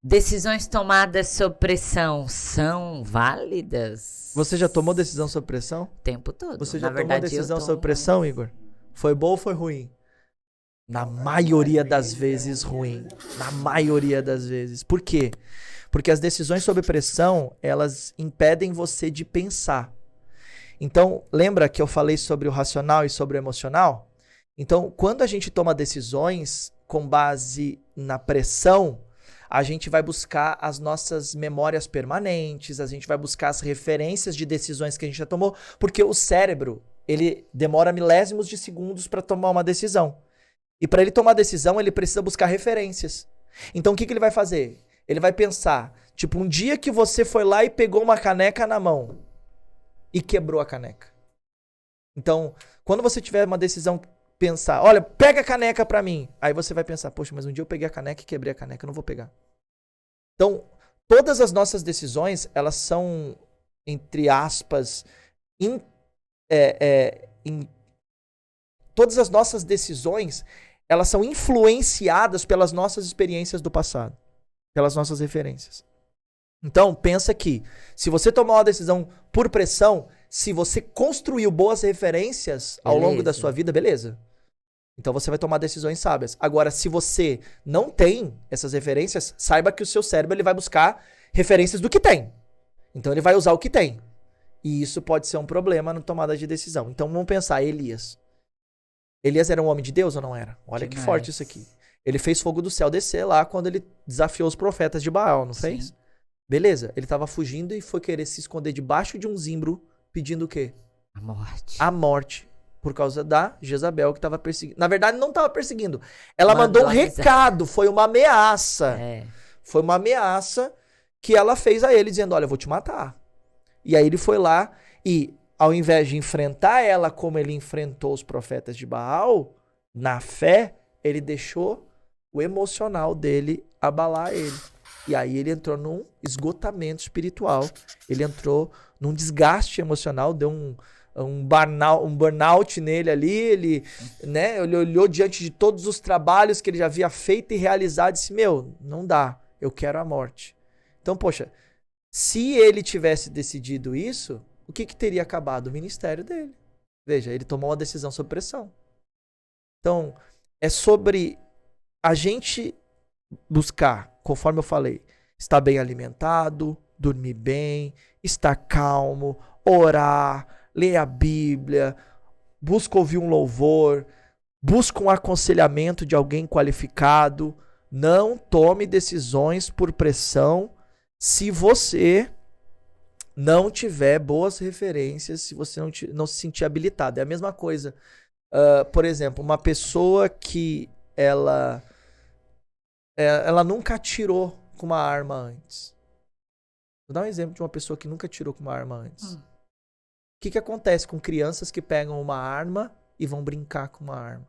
Decisões tomadas sob pressão são válidas? Você já tomou decisão sob pressão? O tempo todo. Você já Na tomou verdade, decisão eu tomo, sob pressão, Igor? Foi bom ou foi ruim? Na maioria das vezes ruim. Na maioria das vezes. Por quê? Porque as decisões sob pressão, elas impedem você de pensar. Então, lembra que eu falei sobre o racional e sobre o emocional? Então, quando a gente toma decisões com base na pressão, a gente vai buscar as nossas memórias permanentes, a gente vai buscar as referências de decisões que a gente já tomou, porque o cérebro, ele demora milésimos de segundos para tomar uma decisão. E para ele tomar decisão, ele precisa buscar referências. Então, o que ele vai fazer? Ele vai pensar, tipo, um dia que você foi lá e pegou uma caneca na mão e quebrou a caneca. Então, quando você tiver uma decisão, pensar, olha, pega a caneca pra mim. Aí você vai pensar, poxa, mas um dia eu peguei a caneca e quebrei a caneca, eu não vou pegar. Então, todas as nossas decisões, elas são, entre aspas, todas as nossas decisões, elas são influenciadas pelas nossas experiências do passado, pelas nossas referências. Então, pensa que se você tomar uma decisão por pressão, se você construiu boas referências ao longo da sua vida, beleza. Então você vai tomar decisões sábias. Agora, se você não tem essas referências, saiba que o seu cérebro ele vai buscar referências do que tem. Então ele vai usar o que tem. E isso pode ser um problema na tomada de decisão. Então vamos pensar, Elias. Elias era um homem de Deus ou não era? Olha que forte isso aqui. Ele fez fogo do céu descer lá quando ele desafiou os profetas de Baal, não fez? Beleza, ele estava fugindo e foi querer se esconder debaixo de um zimbro, pedindo o quê? A morte. A morte. Por causa da Jezabel que estava perseguindo. Na verdade, não estava perseguindo. Ela mandou um recado, foi uma ameaça. Foi uma ameaça que ela fez a ele, dizendo, olha, eu vou te matar. E aí ele foi lá e, ao invés de enfrentar ela como ele enfrentou os profetas de Baal, na fé, ele deixou o emocional dele abalar ele. E aí ele entrou num esgotamento espiritual. Ele entrou num desgaste emocional, deu um burnout nele ali. Ele olhou diante de todos os trabalhos que ele já havia feito e realizado e disse, meu, não dá, eu quero a morte. Então, poxa, se ele tivesse decidido isso, o que teria acabado? O ministério dele. Veja, ele tomou uma decisão sob pressão. Então, é sobre a gente buscar, conforme eu falei, estar bem alimentado, dormir bem, estar calmo, orar, ler a Bíblia, busca ouvir um louvor, busca um aconselhamento de alguém qualificado. Não tome decisões por pressão se você não tiver boas referências, se você não se sentir habilitado. É a mesma coisa. Por exemplo, uma pessoa que ela nunca atirou com uma arma antes. Vou dar um exemplo de uma pessoa que nunca atirou com uma arma antes. O que acontece com crianças que pegam uma arma e vão brincar com uma arma?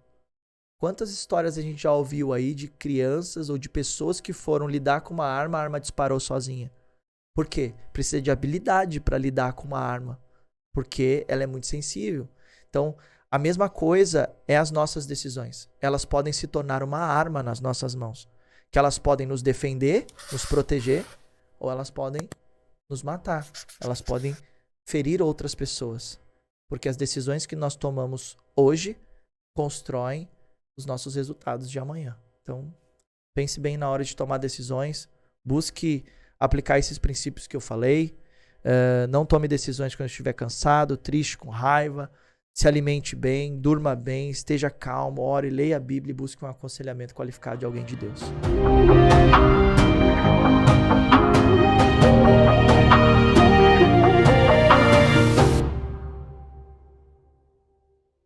Quantas histórias a gente já ouviu aí de crianças ou de pessoas que foram lidar com uma arma, a arma disparou sozinha? Por quê? Precisa de habilidade para lidar com uma arma, porque ela é muito sensível. Então, a mesma coisa é as nossas decisões. Elas podem se tornar uma arma nas nossas mãos, que elas podem nos defender, nos proteger, ou elas podem nos matar. Elas podem ferir outras pessoas, porque as decisões que nós tomamos hoje constroem os nossos resultados de amanhã. Então, pense bem na hora de tomar decisões, busque aplicar esses princípios que eu falei, não tome decisões quando estiver cansado, triste, com raiva, se alimente bem, durma bem, esteja calmo, ore, leia a Bíblia e busque um aconselhamento qualificado de alguém de Deus.